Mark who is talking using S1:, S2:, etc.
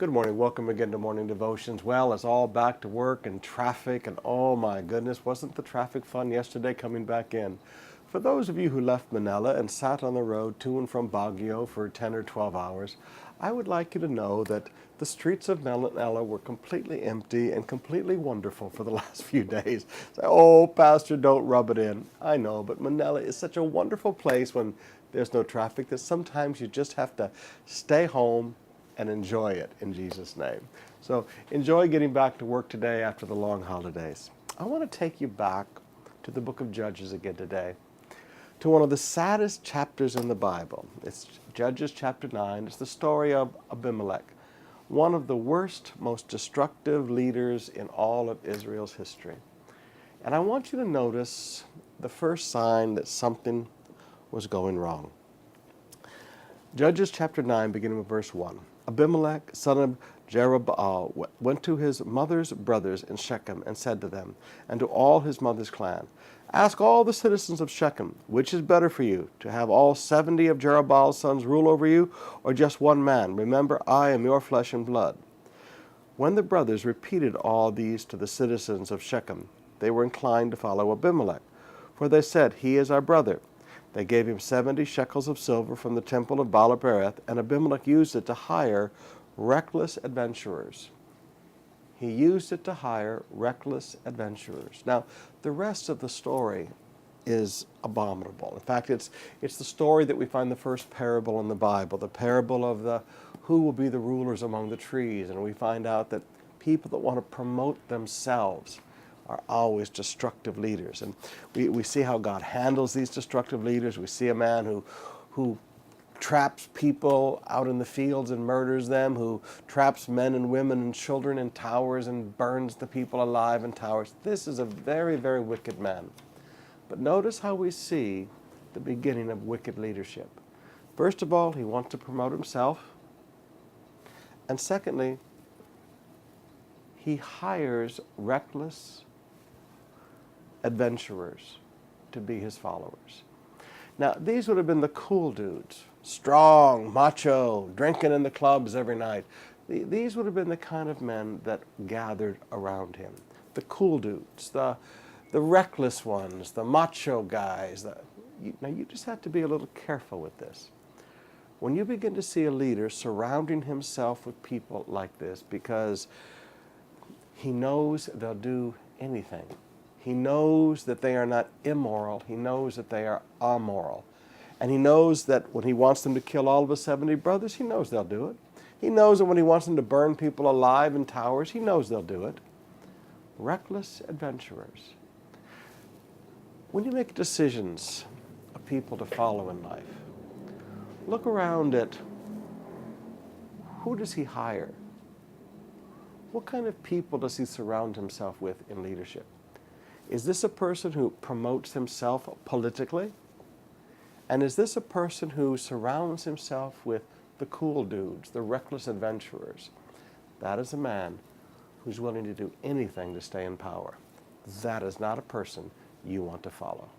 S1: Good morning. Welcome again to Morning Devotions. Well, it's all back to work and traffic, and oh my goodness, wasn't the traffic fun yesterday coming back in? For those of you who left Manila and sat on the road to and from Baguio for 10 or 12 hours, I would like you to know that the streets of Manila were completely empty and completely wonderful for the last few days. Say, oh, Pastor, don't rub it in. I know, but Manila is such a wonderful place when there's no traffic that sometimes you just have to stay home and enjoy it in Jesus' name. So enjoy getting back to work today after the long holidays. I want to take you back to the book of Judges again today, to one of the saddest chapters in the Bible. It's Judges chapter 9. It's the story of Abimelech, one of the worst, most destructive leaders in all of Israel's history. And I want you to notice the first sign that something was going wrong. Judges chapter 9, beginning with verse 1. Abimelech, son of Jerubbaal, went to his mother's brothers in Shechem and said to them, and to all his mother's clan, ask all the citizens of Shechem, which is better for you, to have all 70 of Jerubbaal's sons rule over you, or just one man? Remember, I am your flesh and blood. When the brothers repeated all these to the citizens of Shechem, they were inclined to follow Abimelech, for they said, he is our brother. They gave him 70 shekels of silver from the temple of Baal-Berith, and Abimelech used it to hire reckless adventurers. He used it to hire reckless adventurers. Now, the rest of the story is abominable. In fact, it's the story that we find the first parable in the Bible, the parable of the who will be the rulers among the trees. And we find out that people that want to promote themselves are always destructive leaders. And we see how God handles these destructive leaders. We see a man who traps people out in the fields and murders them, who traps men and women and children in towers and burns the people alive in towers. This is a very, very wicked man. But notice how we see the beginning of wicked leadership. First of all, he wants to promote himself. And secondly, he hires reckless adventurers to be his followers. Now, these would have been the cool dudes, strong, macho, drinking in the clubs every night. These would have been the kind of men that gathered around him. The cool dudes, the reckless ones, the macho guys. Now, you just have to be a little careful with this. When you begin to see a leader surrounding himself with people like this, because he knows they'll do anything. He knows that they are not immoral. He knows that they are amoral. And he knows that when he wants them to kill all of his 70 brothers, he knows they'll do it. He knows that when he wants them to burn people alive in towers, he knows they'll do it. Reckless adventurers. When you make decisions of people to follow in life, look around at who does he hire? What kind of people does he surround himself with in leadership? Is this a person who promotes himself politically? And is this a person who surrounds himself with the cool dudes, the reckless adventurers? That is a man who's willing to do anything to stay in power. That is not a person you want to follow.